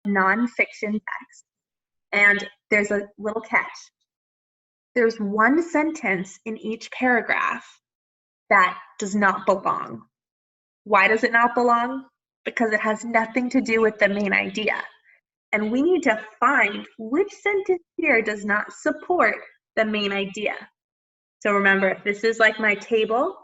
nonfiction text, and there's a little catch. There's one sentence in each paragraph that does not belong. Why does it not belong? Because it has nothing to do with the main idea. And we need to find which sentence here does not support the main idea. So remember, if this is like my table,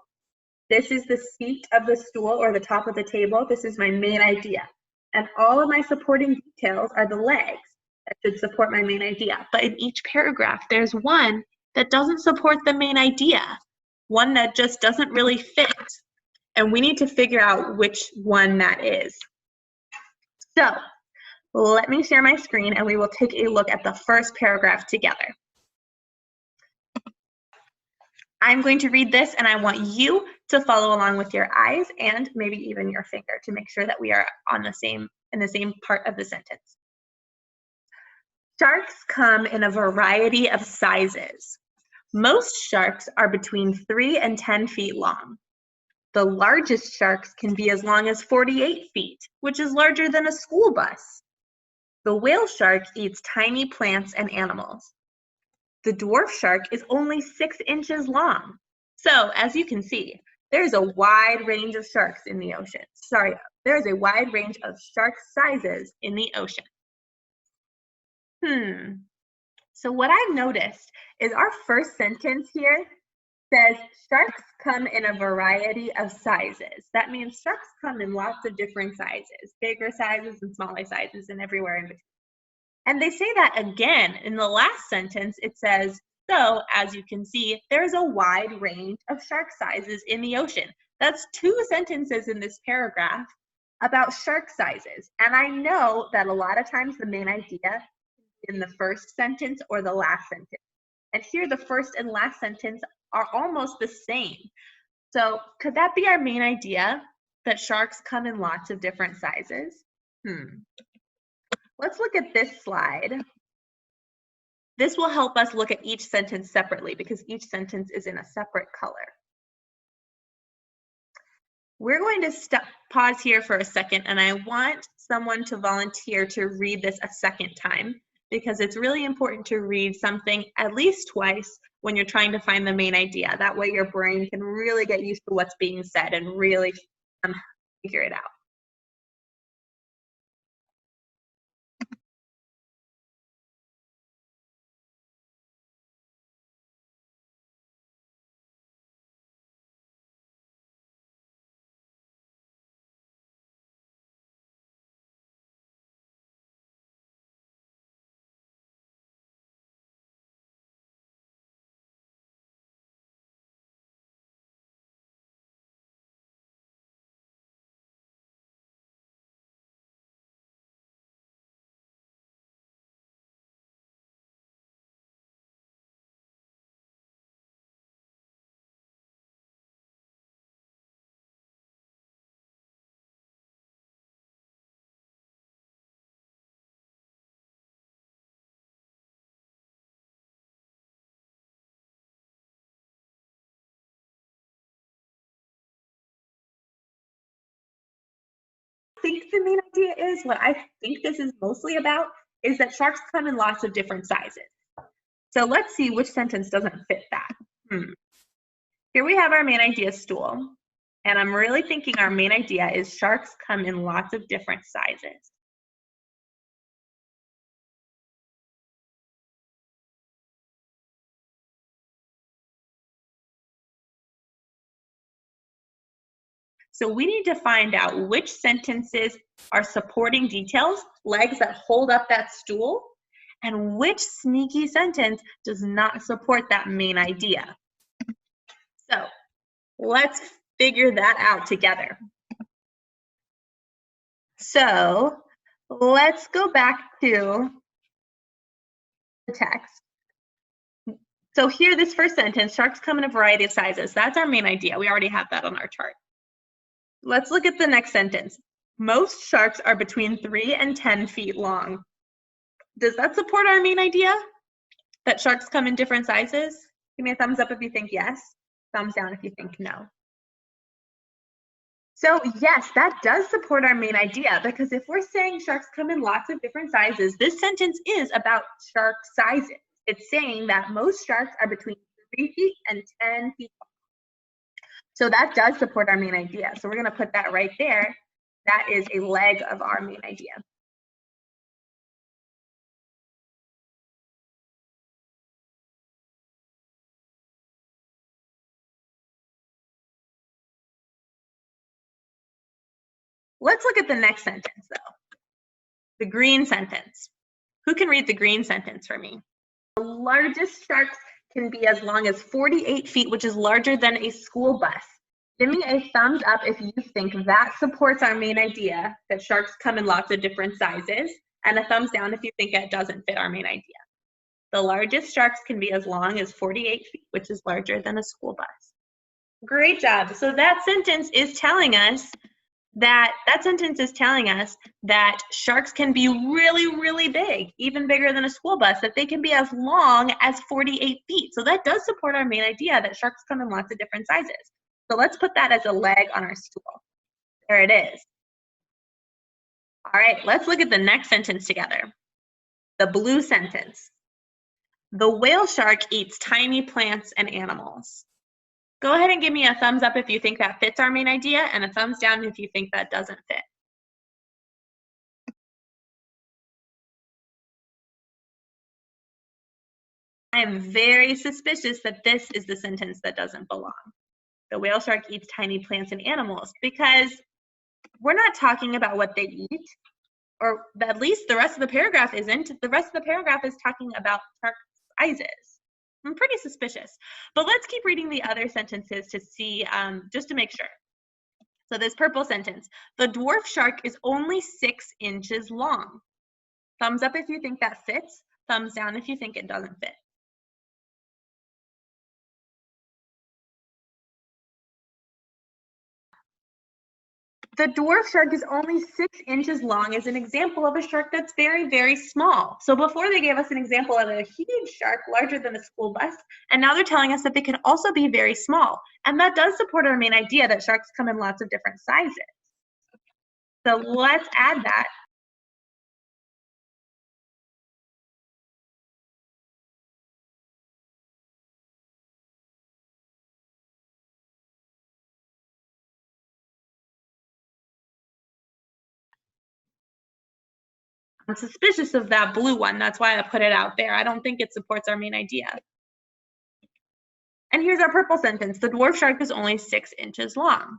this is the seat of the stool or the top of the table, this is my main idea. And all of my supporting details are the legs that should support my main idea. But in each paragraph, there's one that doesn't support the main idea, one that just doesn't really fit. And we need to figure out which one that is. So let me share my screen and we will take a look at the first paragraph together. I'm going to read this and I want you to follow along with your eyes and maybe even your finger to make sure that we are in the same part of the sentence. Sharks come in a variety of sizes. Most sharks are between 3 and 10 feet long. The largest sharks can be as long as 48 feet, which is larger than a school bus. The whale shark eats tiny plants and animals. The dwarf shark is only 6 inches long. So, as you can see, there's a wide range of sharks in the ocean. There's a wide range of shark sizes in the ocean. So what I've noticed is our first sentence here says sharks come in a variety of sizes. That means sharks come in lots of different sizes, bigger sizes and smaller sizes and everywhere in between. And they say that again in the last sentence. It says, so as you can see, there's a wide range of shark sizes in the ocean. That's 2 sentences in this paragraph about shark sizes. And I know that a lot of times the main idea in the first sentence or the last sentence. And here the first and last sentence are almost the same. So could that be our main idea, that sharks come in lots of different sizes? Let's look at this slide. This will help us look at each sentence separately because each sentence is in a separate color. We're going to pause here for a second, and I want someone to volunteer to read this a second time, because it's really important to read something at least twice when you're trying to find the main idea. That way your brain can really get used to what's being said and really figure it out. Think the main idea is, what I think this is mostly about, is that sharks come in lots of different sizes. So let's see which sentence doesn't fit that. Here we have our main idea stool, and I'm really thinking our main idea is sharks come in lots of different sizes. So we need to find out which sentences are supporting details, legs that hold up that stool, and which sneaky sentence does not support that main idea. So let's figure that out together. So let's go back to the text. So here, this first sentence, sharks come in a variety of sizes. That's our main idea. We already have that on our chart. Let's look at the next sentence. Most sharks are between 3 and 10 feet long. Does that support our main idea? That sharks come in different sizes? Give me a thumbs up if you think yes. Thumbs down if you think no. So yes, that does support our main idea, because if we're saying sharks come in lots of different sizes, this sentence is about shark sizes. It's saying that most sharks are between 3 feet and 10 feet long. So that does support our main idea. So we're going to put that right there. That is a leg of our main idea. Let's look at the next sentence, though. The green sentence. Who can read the green sentence for me? The largest sharks can be as long as 48 feet, which is larger than a school bus. Give me a thumbs up if you think that supports our main idea that sharks come in lots of different sizes, and a thumbs down if you think it doesn't fit our main idea. The largest sharks can be as long as 48 feet, which is larger than a school bus. Great job. So that sentence is telling us that sharks can be really, really big, even bigger than a school bus, that they can be as long as 48 feet. So that does support our main idea that sharks come in lots of different sizes. So let's put that as a leg on our stool. There it is. All right, let's look at the next sentence together. The blue sentence. The whale shark eats tiny plants and animals. Go ahead and give me a thumbs up if you think that fits our main idea, and a thumbs down if you think that doesn't fit. I am very suspicious that this is the sentence that doesn't belong. The whale shark eats tiny plants and animals, because we're not talking about what they eat, or at least the rest of the paragraph isn't. The rest of the paragraph is talking about shark sizes. I'm pretty suspicious. But let's keep reading the other sentences to see, just to make sure. So this purple sentence, the dwarf shark is only 6 inches long. Thumbs up if you think that fits. Thumbs down if you think it doesn't fit. The dwarf shark is only 6 inches long as an example of a shark that's very, very small. So before they gave us an example of a huge shark larger than a school bus, and now they're telling us that they can also be very small. And that does support our main idea that sharks come in lots of different sizes. So let's add that. I'm suspicious of that blue one. That's why I put it out there. I don't think it supports our main idea. And here's our purple sentence. The dwarf shark is only 6 inches long.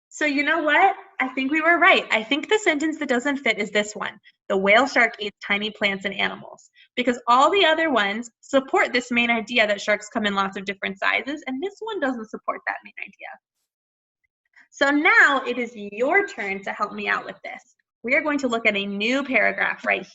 So you know what? I think we were right. I think the sentence that doesn't fit is this one. The whale shark eats tiny plants and animals. Because all the other ones support this main idea that sharks come in lots of different sizes, and this one doesn't support that main idea. So now it is your turn to help me out with this. We are going to look at a new paragraph right here.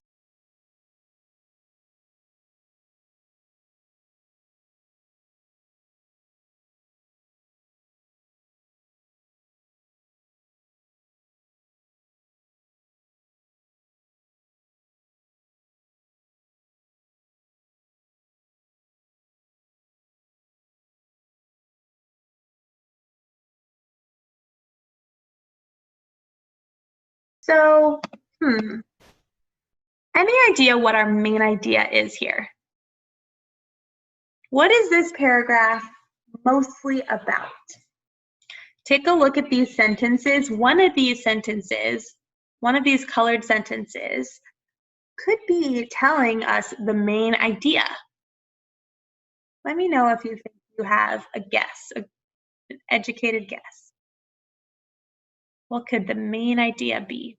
So, any idea what our main idea is here? What is this paragraph mostly about? Take a look at these sentences. One of these colored sentences, could be telling us the main idea. Let me know if you think you have a guess, an educated guess. What could the main idea be?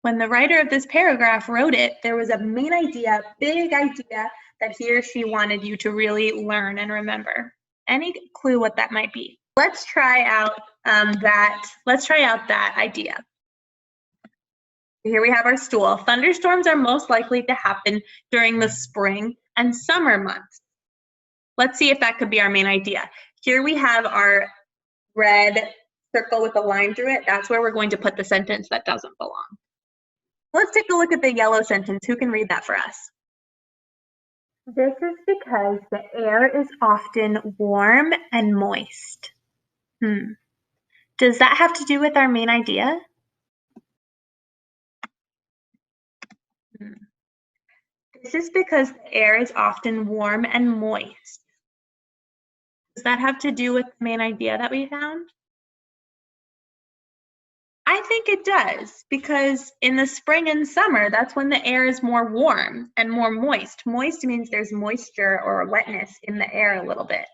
When the writer of this paragraph wrote it, there was a main idea, big idea, that he or she wanted you to really learn and remember. Any clue what that might be? Let's try out that idea. Here we have our stool. Thunderstorms are most likely to happen during the spring and summer months. Let's see if that could be our main idea. Here we have our red circle with a line through it. That's where we're going to put the sentence that doesn't belong. Let's take a look at the yellow sentence. Who can read that for us? This is because the air is often warm and moist. Does that have to do with our main idea? This is because the air is often warm and moist. Does that have to do with the main idea that we found? I think it does, because in the spring and summer, that's when the air is more warm and more moist. Moist means there's moisture or wetness in the air a little bit.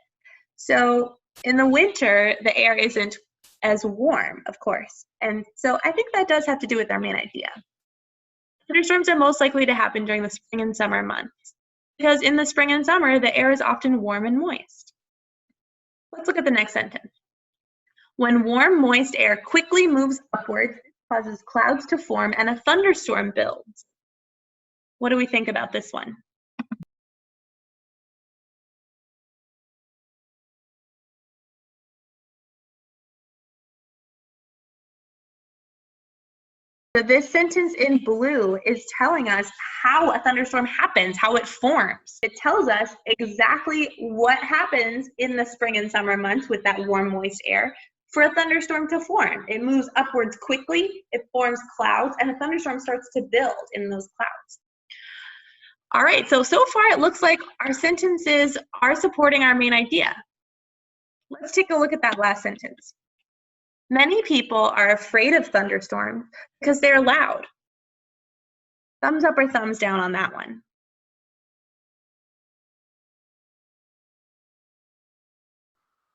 So in the winter, the air isn't as warm, of course. And so I think that does have to do with our main idea. Thunderstorms are most likely to happen during the spring and summer months, because in the spring and summer, the air is often warm and moist. Let's look at the next sentence. When warm, moist air quickly moves upwards, it causes clouds to form and a thunderstorm builds. What do we think about this one? So this sentence in blue is telling us how a thunderstorm happens, how it forms. It tells us exactly what happens in the spring and summer months with that warm, moist air for a thunderstorm to form. It moves upwards quickly, it forms clouds, and a thunderstorm starts to build in those clouds. All right, so far it looks like our sentences are supporting our main idea. Let's take a look at that last sentence. Many people are afraid of thunderstorms because they're loud. Thumbs up or thumbs down on that one.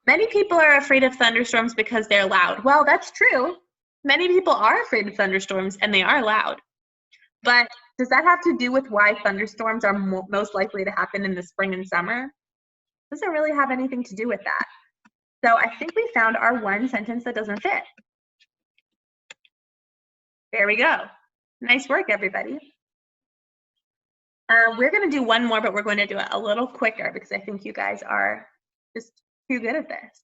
Many people are afraid of thunderstorms because they're loud. Well, that's true. Many people are afraid of thunderstorms and they are loud. But does that have to do with why thunderstorms are most likely to happen in the spring and summer? Doesn't really have anything to do with that. So I think we found our one sentence that doesn't fit. There we go. Nice work, everybody. We're going to do one more, but we're going to do it a little quicker because I think you guys are just too good at this.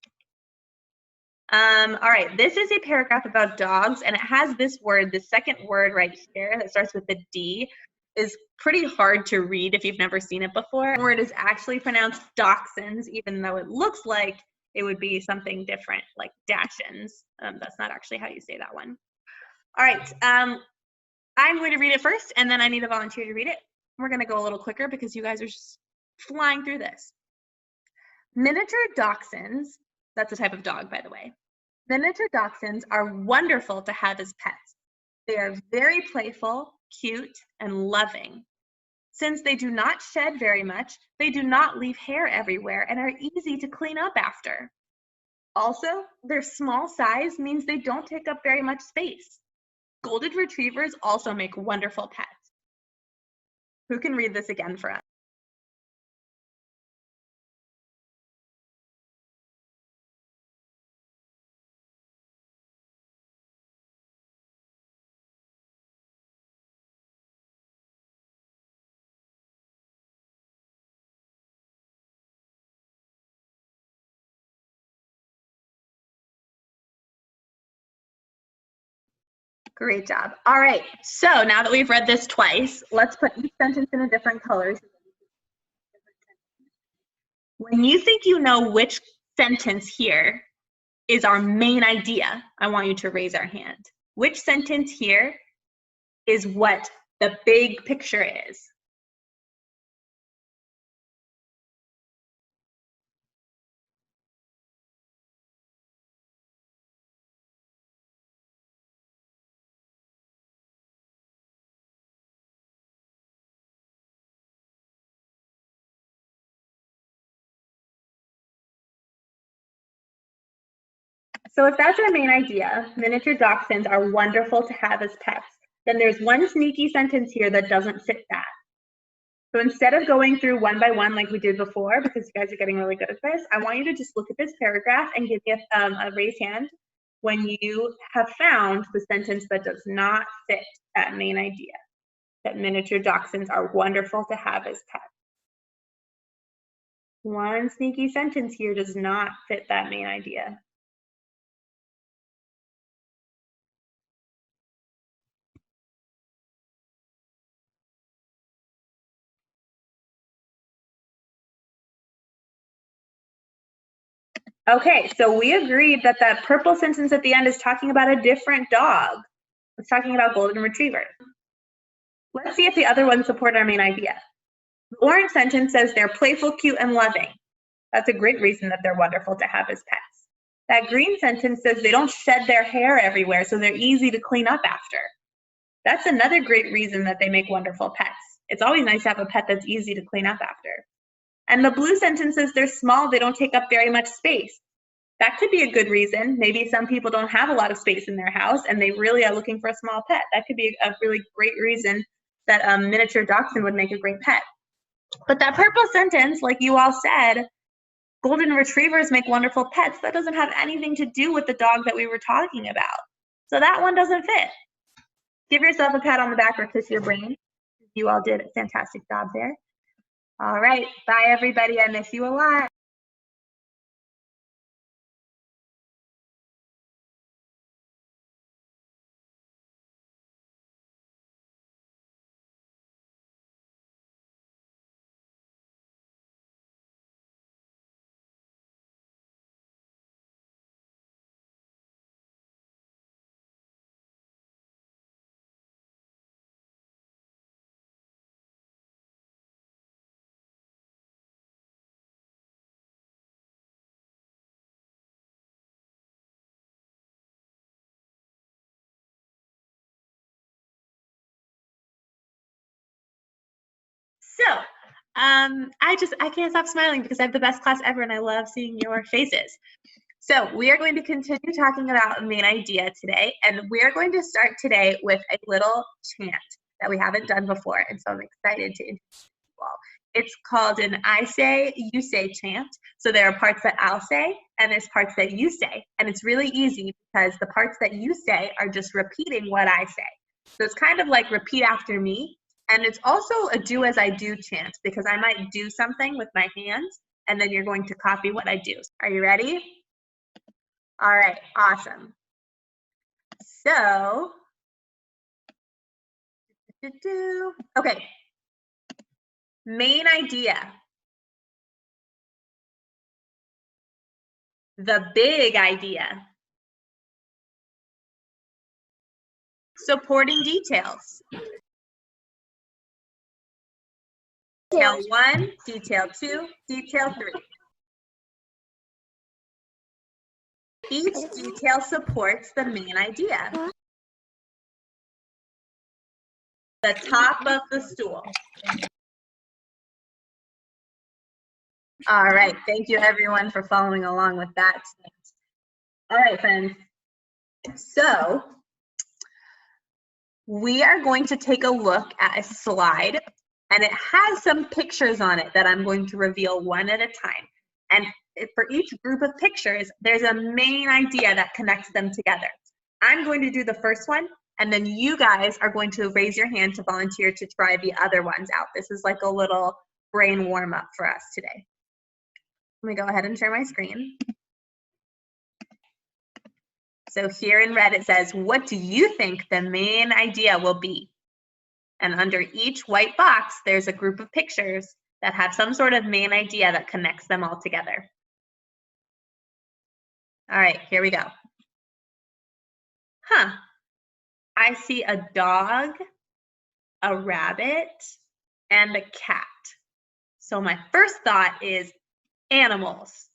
All right, this is a paragraph about dogs, and it has this word, the second word right here that starts with the D, is pretty hard to read if you've never seen it before. The word is actually pronounced dachshunds, even though it looks like it would be something different, like dachshunds. That's not actually how you say that one. All right, I'm going to read it first, and then I need a volunteer to read it. We're going to go a little quicker because you guys are just flying through this. Miniature dachshunds, that's a type of dog, by the way. Miniature dachshunds are wonderful to have as pets. They are very playful, cute, and loving. Since they do not shed very much, they do not leave hair everywhere and are easy to clean up after. Also, their small size means they don't take up very much space. Golden retrievers also make wonderful pets. Who can read this again for us? Great job. All right, so now that we've read this twice, let's put each sentence in a different color. When you think you know which sentence here is our main idea, I want you to raise our hand. Which sentence here is what the big picture is? So if that's our main idea, miniature dachshunds are wonderful to have as pets, then there's one sneaky sentence here that doesn't fit that. So instead of going through one by one like we did before, because you guys are getting really good at this, I want you to just look at this paragraph and give me a raised hand when you have found the sentence that does not fit that main idea, that miniature dachshunds are wonderful to have as pets. One sneaky sentence here does not fit that main idea. Okay, so we agreed that that purple sentence at the end is talking about a different dog. It's talking about golden retriever. Let's see if the other ones support our main idea. The orange sentence says they're playful, cute, and loving. That's a great reason that they're wonderful to have as pets. That green sentence says they don't shed their hair everywhere, so they're easy to clean up after. That's another great reason that they make wonderful pets. It's always nice to have a pet that's easy to clean up after. And the blue sentence says they're small, they don't take up very much space. That could be a good reason. Maybe some people don't have a lot of space in their house and they really are looking for a small pet. That could be a really great reason that a miniature dachshund would make a great pet. But that purple sentence, like you all said, golden retrievers make wonderful pets, that doesn't have anything to do with the dog that we were talking about. So that one doesn't fit. Give yourself a pat on the back or kiss your brain. You all did a fantastic job there. All right, bye everybody. I miss you a lot. So, I can't stop smiling because I have the best class ever and I love seeing your faces. So we are going to continue talking about main idea today, and we are going to start today with a little chant that we haven't done before, and so I'm excited to introduce you all. It's called an I say, you say chant. So there are parts that I'll say, and there's parts that you say, and it's really easy because the parts that you say are just repeating what I say. So it's kind of like repeat after me, and it's also a do as I do chant because I might do something with my hands, and then you're going to copy what I do. Are you ready? All right, awesome. So, okay, main idea. The big idea. Supporting details. Detail 1, detail 2, detail 3. Each detail supports the main idea. The top of the stool. All right, thank you everyone for following along with that. All right, friends. So, we are going to take a look at a slide, and it has some pictures on it that I'm going to reveal one at a time. And for each group of pictures, there's a main idea that connects them together. I'm going to do the first one, and then you guys are going to raise your hand to volunteer to try the other ones out. This is like a little brain warm-up for us today. Let me go ahead and share my screen. So here in red, it says, what do you think the main idea will be? And under each white box, there's a group of pictures that have some sort of main idea that connects them all together. All right, here we go. I see a dog, a rabbit, and a cat. So my first thought is animals.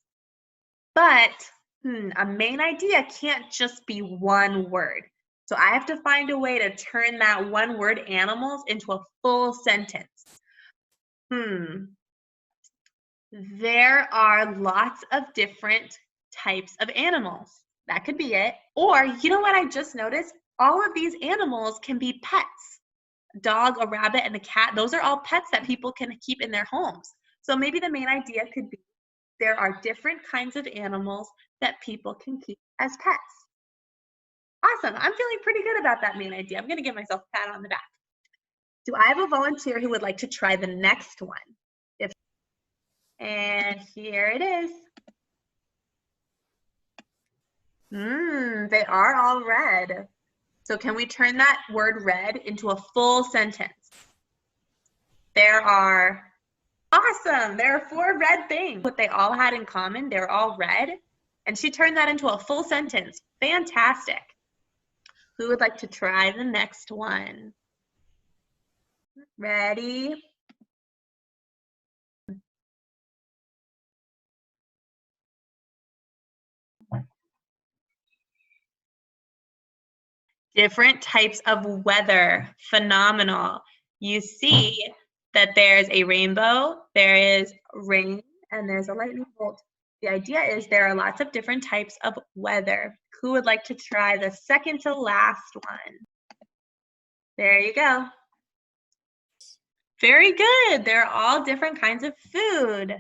But a main idea can't just be one word. So I have to find a way to turn that one word animals into a full sentence. There are lots of different types of animals. That could be it. Or, you know what I just noticed? All of these animals can be pets. A dog, a rabbit, and a cat, those are all pets that people can keep in their homes. So maybe the main idea could be there are different kinds of animals that people can keep as pets. Awesome. I'm feeling pretty good about that main idea. I'm going to give myself a pat on the back. Do I have a volunteer who would like to try the next one? And here it is. They are all red. So can we turn that word red into a full sentence? There are, awesome, there are 4 red things. What they all had in common, they're all red. And she turned that into a full sentence. Fantastic. Who would like to try the next one? Ready? Different types of weather. Phenomenal. You see that there's a rainbow, there is rain, and there's a lightning bolt. The idea is there are lots of different types of weather. Who would like to try the second to last one? There you go. Very good. They're all different kinds of food.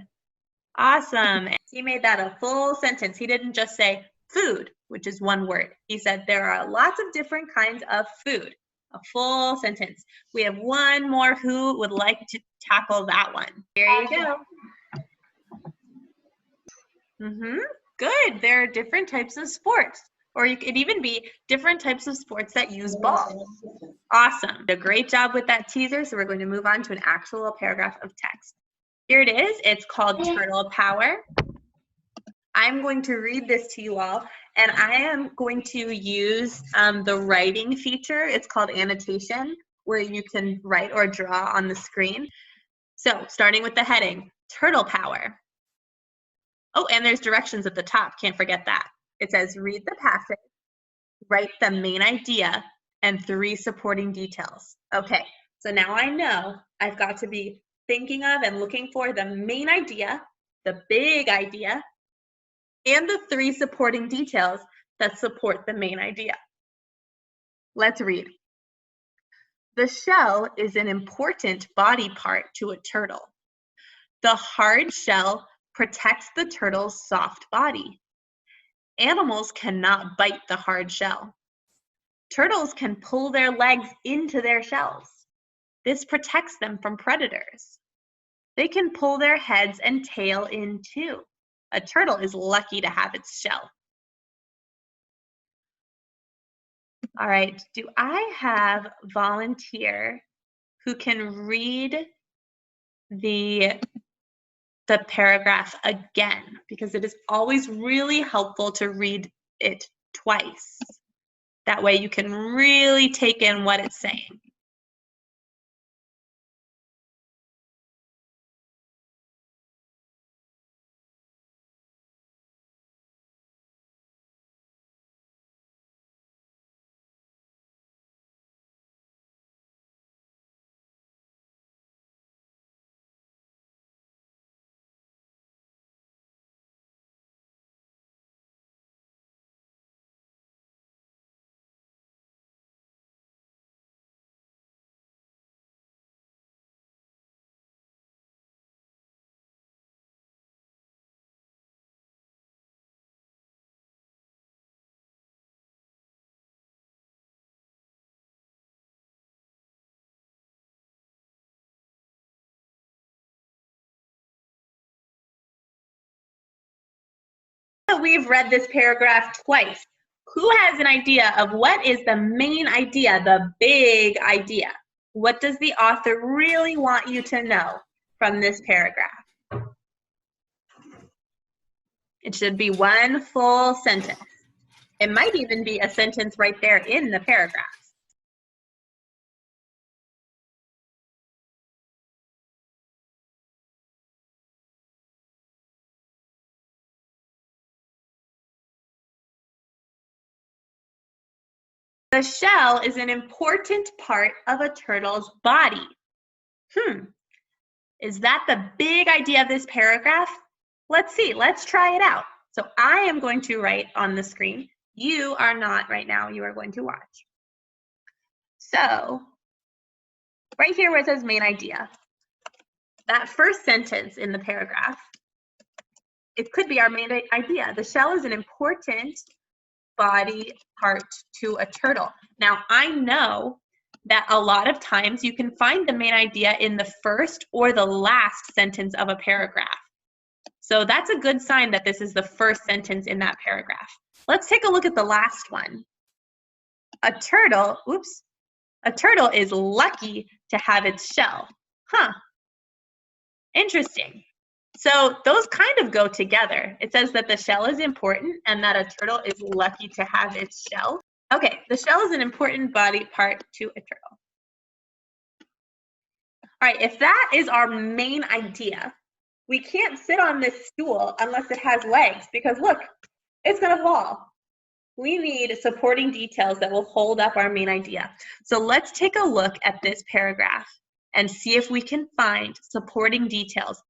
Awesome. He made that a full sentence. He didn't just say food, which is one word. He said there are lots of different kinds of food. A full sentence. We have one more. Who would like to tackle that one? Here you go. Good. There are different types of sports. Or you could even be different types of sports that use balls. Awesome. A great job with that teaser. So we're going to move on to an actual paragraph of text. Here it is. It's called Turtle Power. I'm going to read this to you all, and I am going to use the writing feature. It's called annotation, where you can write or draw on the screen. So starting with the heading, Turtle Power. Oh, and there's directions at the top. Can't forget that. It says read the passage, write the main idea, and 3 supporting details. Okay, so now I know I've got to be thinking of and looking for the main idea, the big idea, and the 3 supporting details that support the main idea. Let's read. The shell is an important body part to a turtle. The hard shell protects the turtle's soft body. Animals cannot bite the hard shell. Turtles can pull their legs into their shells. This protects them from predators. They can pull their heads and tail in too. A turtle is lucky to have its shell. All right, do I have a volunteer who can read the paragraph again? Because it is always really helpful to read it twice. That way you can really take in what it's saying. We've read this paragraph twice. Who has an idea of what is the main idea, the big idea? What does the author really want you to know from this paragraph? It should be one full sentence. It might even be a sentence right there in the paragraph. The shell is an important part of a turtle's body. Is that the big idea of this paragraph? Let's see, let's try it out. So I am going to write on the screen. You are not right now, you are going to watch. So right here where it says main idea, that first sentence in the paragraph, it could be our main idea. The shell is an important body part to a turtle. Now, I know that a lot of times you can find the main idea in the first or the last sentence of a paragraph. So that's a good sign that this is the first sentence in that paragraph. Let's take a look at the last one. A turtle is lucky to have its shell. Interesting. So those kind of go together. It says that the shell is important and that a turtle is lucky to have its shell. Okay, the shell is an important body part to a turtle. All right, if that is our main idea, we can't sit on this stool unless it has legs because look, it's gonna fall. We need supporting details that will hold up our main idea. So let's take a look at this paragraph and see if we can find supporting details.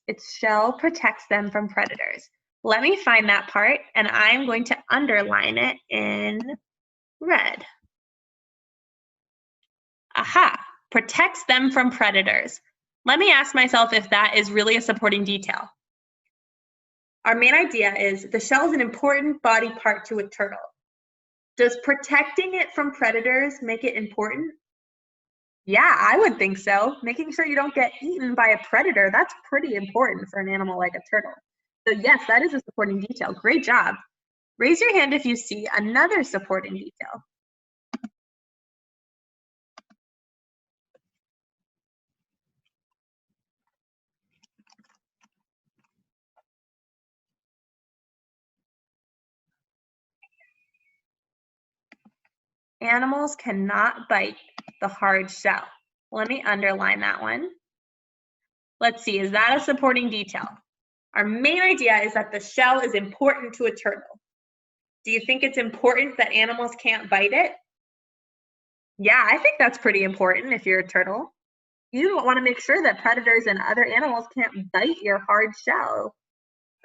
Its shell protects them from predators. Let me find that part, and I'm going to underline it in red. Aha, protects them from predators. Let me ask myself if that is really a supporting detail. Our main idea is the shell is an important body part to a turtle. Does protecting it from predators make it important? Yeah, I would think so. Making sure you don't get eaten by a predator, that's pretty important for an animal like a turtle. So yes, that is a supporting detail. Great job. Raise your hand if you see another supporting detail. Animals cannot bite the hard shell. Let me underline that one. Let's see, is that a supporting detail? Our main idea is that the shell is important to a turtle. Do you think it's important that animals can't bite it? Yeah, I think that's pretty important if you're a turtle. You want to make sure that predators and other animals can't bite your hard shell.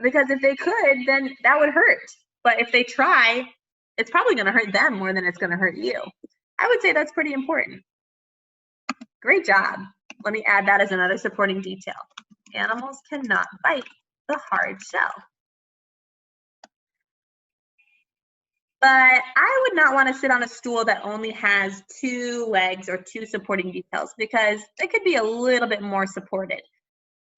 Because if they could, then that would hurt. But if they try, it's probably going to hurt them more than it's going to hurt you. I would say that's pretty important. Great job. Let me add that as another supporting detail. Animals cannot bite the hard shell. But I would not want to sit on a stool that only has 2 legs or 2 supporting details because it could be a little bit more supported.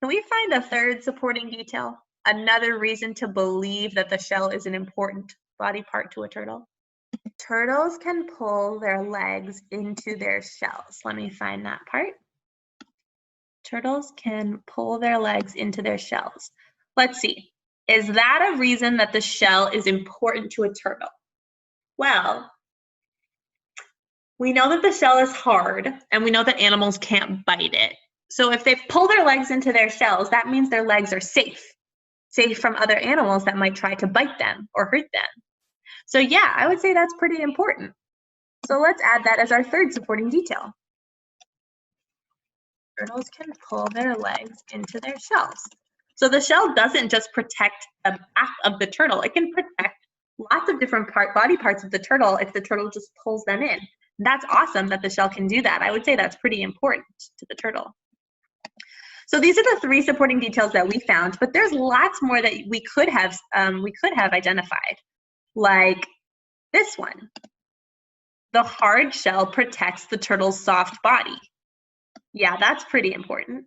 Can we find a third supporting detail? Another reason to believe that the shell is an important body part to a turtle? Turtles can pull their legs into their shells. Let me find that part. Turtles can pull their legs into their shells. Let's see. Is that a reason that the shell is important to a turtle? Well, we know that the shell is hard, and we know that animals can't bite it. So if they pull their legs into their shells, that means their legs are safe from other animals that might try to bite them or hurt them. So yeah, I would say that's pretty important. So let's add that as our third supporting detail. Turtles can pull their legs into their shells. So the shell doesn't just protect the back of the turtle, it can protect lots of different body parts of the turtle if the turtle just pulls them in. That's awesome that the shell can do that. I would say that's pretty important to the turtle. So these are the 3 supporting details that we found, but there's lots more that we could have identified, like this one. The hard shell protects the turtle's soft body. Yeah, that's pretty important.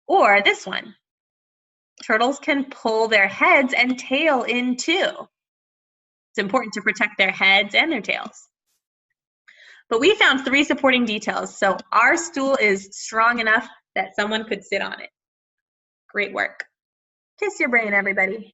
Or this one. Turtles can pull their heads and tail in too. It's important to protect their heads and their tails. But we found 3 supporting details, so our stool is strong enough that someone could sit on it. Great work. Kiss your brain, everybody.